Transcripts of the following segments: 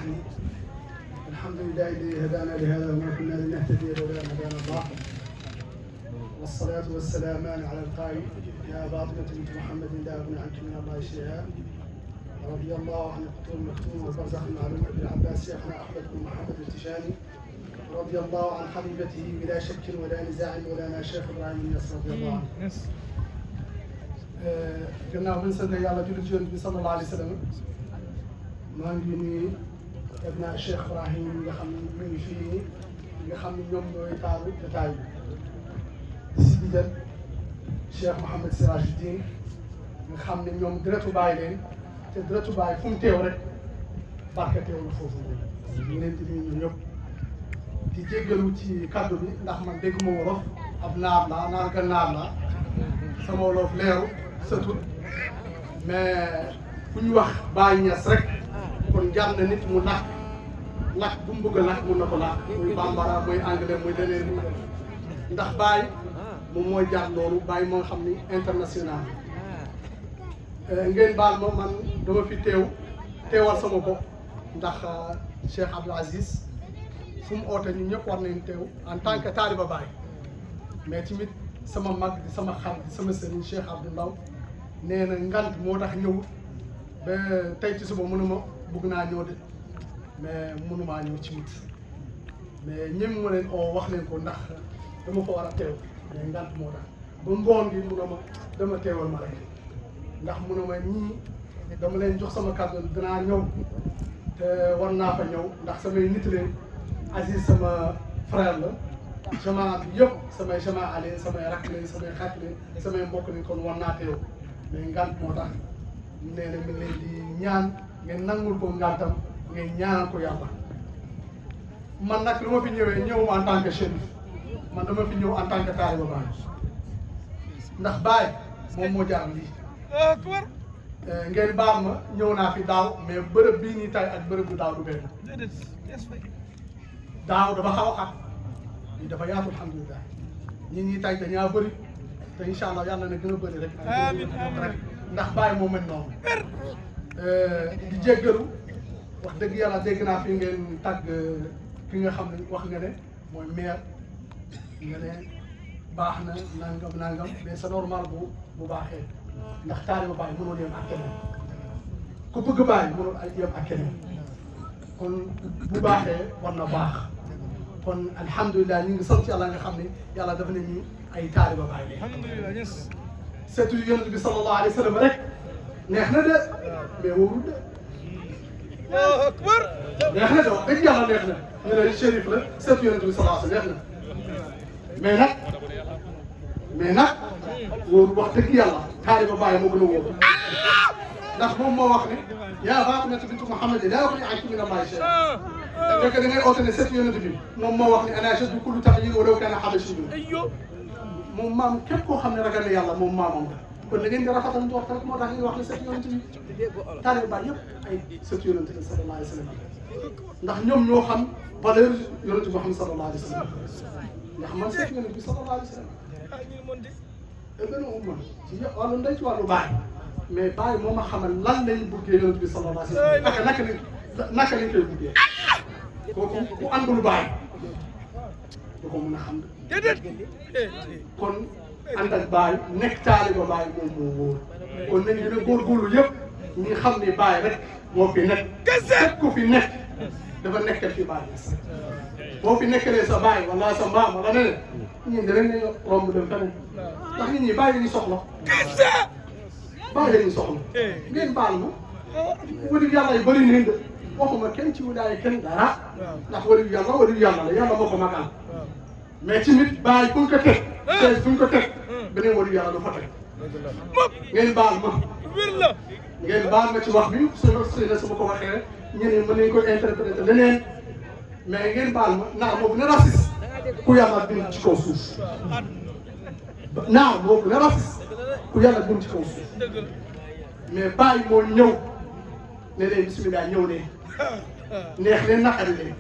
الرحيم الحمد لله الذي هدانا لهذا وما كنا لنهتدي لولا أن هدانا الله والصلاة والسلامان على القائل يا فاطمة بنت محمد لا أغني عنك من الله شيئا رضي الله عن القطب المكتوم وبرزخ المعلوم أبي العباس شيخنا أحمد بن محمد التجاني رضي الله عن حبيبته بلا شك ولا نزاع مولانا شيخ إبراهيم النياس رضي الله عنه. gannaaw bi ñu sant yàlla julli ci Yonent bi sallallahu alayhi wa sallam maa ngi nuyu Ibna Cheikh Ibrahim nga xam ne mu ngi fii nga xam ne ñoom ñooy taaru jotaay bi si biir Cheikh Mouhamed Sirajuddin nga xam ne ñoom deretu baay leen te deretu baay fu mu teew rek barke teew na foofu ñu ngi leen di nuyu ñun ñëpp di jéggalu ci kaddu bi ndax man dégguma wolof ab naar laa naar ga naar laa sama wolof leeru sëtul mais fu ñu wax Baye Niass rek kon jar na nit mu làkk bu mu bëgg a làkk mun na ko làkk muy bambara muy anglais muy leneen ndax Baye moom mooy jaar loolu Baye moo xam ni international ngeen baal ma man dama fi teewal sama bopp ndax Cheikh Abdou Aziz fu mu oote ñu ñëpp war nañ teew en tant que taaliba Baye mais tamit sama mag di sama xarit di sama sëriñ Cheikh Abdou Ndaw nee na ngant moo tax ñëwut ba tey ci suba mënuma bëgg naa ñëw de mais mënumaa ñëw ci wut mais ñem ma leen oo wax leen ko ndax dama fa war a teew mais ngant moo tax ba ngoon gi munuma dama teewal ma rek ndax munuma ñii dama leen jox sama kàddu dinaa ñëw te war naa fa ñëw ndax samay nit leen Aziz sama frère la jamaa bi yëpp samay jamaa ale samay rakk leen samay xarit leen samay mbokk leen kon war naa teew mais ngant moo tax nee na mi ngi leen di ñaan ngeen nangul ko ngantam ngeen ñaanal ko yàlla man nag lu ma fi ñëwee ñëwuma en tant que chérif man dama fi ñëw en tant que taaliba Baay ndax Baay moom moo jaar lii ngeen baal ma ñëw naa fi daaw mais bërëb bii nii tay ak bërëb bu daaw du benn daaw dafa xaw a xat lii dafa yaatu alhamdulilah ñi ñi tay dañaa bëri te incha allah yàlla na gën a bëri rek ndax Baye moo mel noonu di jéggalu wax dëgg yàlla dégg naa fi ngeen tàgg ki nga xam ne wax nga ne mooy maire nga ne baax na nangam mais c'est normal bu baaxee ndax taaliba Baye mënul yem ak keneen ku bëgg Baye mënul yem ak keneen kon bu baaxee war na baax kon alhamdulilah ñu ngi sant yàlla nga xam ne yàlla dafa ne ñu ay taaliba Baay leen seetu Yonent bi sallallahu alayhi wa sallam rek neex na de mais wóorul de Allahu akbar neex na de wax dëgg yàlla neex na ñu ne chérif la seetu Yonent bi sallallahu alayhi wa sallam neex na mais nag wóorul wax dëgg yàlla taaliba Baay moo gën a wóor ndax moom moo wax ne yaa Faatimata bintu Muhammad laa ughni anki mina Allaahi shay'an fekk da ngay oote ne seetu Yonent bi moom moo wax ne ana ashaddu kullu taxyiir walaw kaana habashiyyan moom maam képp koo xam ne ragal na yàlla moom maamam la kon da ngeen di rafetal njort rek moo tax ñuy wax ne seetu Yonent bi taaliba Baay yëpp ay seetu Yonent bi sallallahu alayhi wa sallam ndax ñoom ñoo xam valeur Yonent bi Muhammad sallallahu alayhi wa sallam ndax man seetu Yonent bi sallallahu alayhi wa sallam benn umma ci wàllu ndey ci wàllu baay mais Baye moo ma xamal lan lañ buggee Yonent bi sallallahu alayhi wa sallam naka lañ koy buggee kooku ku àndul Baye du ko mën a xam kon ànd ak Baye nekk taaliba Baye moom moo wóor kon nañ gën a góorgóorlu yëpp ñi xam ne Baye rek moo fi nekk képp ku fi nekk dafa nekkal fi Baye boo fi nekkalee sa Baye wala sa mbaam wala neneen ñun danañ ne romb dem feneen ndax nit ñi Baye la ñuy soxla Baye la ñuy soxla ngeen baal ma wali yàlla yi bëri nañ de waxuma kenn ci wilaaya kenn dara ndax wali yàlla la yàlla moo ko magal mais tamit Baye fu ñu ko teg tey fu ñu ko teg beneen wali yàlla du fa teg ngeen baal ma ngeen baal ma ci wax bi su ma ko waxee ñeneen mën nañ ko interpréter leneen mais ngeen baal ma naar boobu ne raciste ku yàlla bind ci kaw suuf naar boobu ne raciste ku yàlla bind ci kaw suuf mais Baye moo ñëw ne leen bisimilah ñëw leen neex leen naqari leen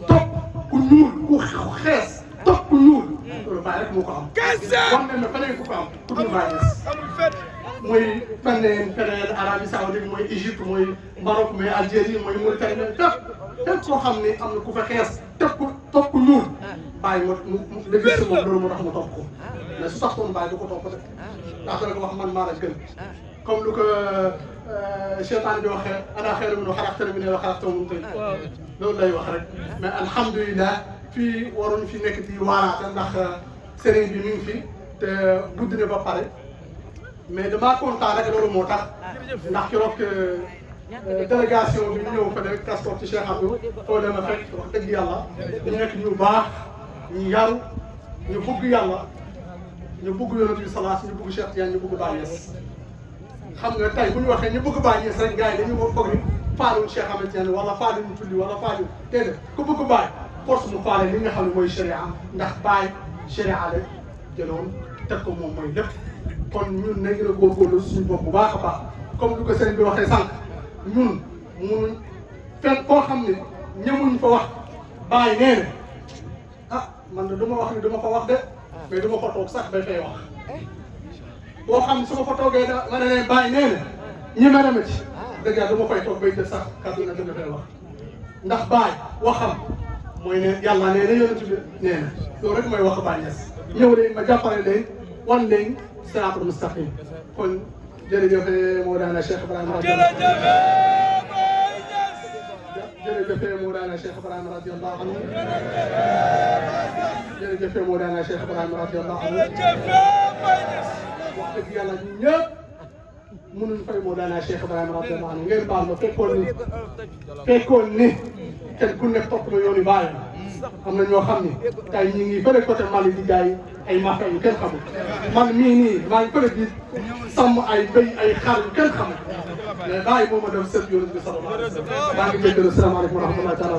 topp ku ñuul ku xees topp ku ñuul loolu Baye rek moo ko am. wax nañ ne feneen ku ko am ku dul Baye muy feneen Arabie Saoudite mooy Égypte mooy Maroc mooy Algérie mooy Mauritanie fépp koo xam ne am na ku fa xees topp ñuul bàyyi mu liggéey si moom loolu moo tax mu topp ko mais su tax toon bàyyi du ko topp de ndax dana ko wax man maa la gën comme lu ko cheytaan bi waxee ana xayru minhu xalaqtanii min naarin wa xalaqtahu min tiin loolu lay wax rek mais alhamdulilah fii waruñ fi nekk di waaraate ndax sëriñ bi mi ngi fi te guddi na ba pare mais damaa kontaan rek loolu moo tax ndax keroog délégation bi ñu ñëw fa rek transport ci Cheikh Abdou foo dema fekk wax dëgg yàlla ñu nekk ñu baax ñu yaru ñu bëgg yàlla ñu bëgg yonent bi salaas ñu bëgg Cheikh Tidiane ñu bëgg Baye Niass xam nga tey bu ñu waxee ñu bëgg Baye Niass rek gars yi dañu foog ni faaluñ Cheikh Ahmed Tidiane wala faaluñ tulli wala faaluñ déedéet ku bëgg Baye force mu faale li nga xam ne mooy sharia ndax Baye sharia la jëloon teg ko moom mooy lépp kon ñun nañ gën a góorgóorlu suñu bopp bu baax a baax comme ni ko sëriñ bi waxee sànq ñun munuñ fekk koo xam ne ñemuñ fa wax Baye nee na ah man de du ma wax ni du ma fa wax de mais du ma fa toog sax bay fay wax boo xam ne su ma fa toogee da ma ne leen Baye nee na ñeme na ma ci dëgg yàlla du ma fay toog bay jël sax kàddu na dama fay wax ndax Baye waxam mooy ne yàlla nee na yonent bi nee na loolu rek mooy wax Baye Niass ñëw leen ma jàppale leen wan leen siraatul mustaqim kon jërëjëf Mawlana Cheikh Ibrahima jërëjëf Mawlana Cheikh Ibrahima radiyallahu anhu jërëjëf Mawlana Cheikh Ibrahima radiyallahu anhu wax dëgg yàlla ñun ñëpp mënuñ fay Mawlana Cheikh Ibrahima radiyallahu anhu ngeen baal ma fekkoon ni kenn ku nekk topp na yoonu Baye am na ñoo xam ni tey ñu ngi fële côté Mali di jaay ay mafia yu kenn xamul man mii nii maa ngi fële di sàmm ay béy ay xar yu kenn xamul mais Baye moo ma def sët yonent bi sallallahu alayhi wa sallam maa ngi jégalu salaamaaleykum wa rahmatullahi taala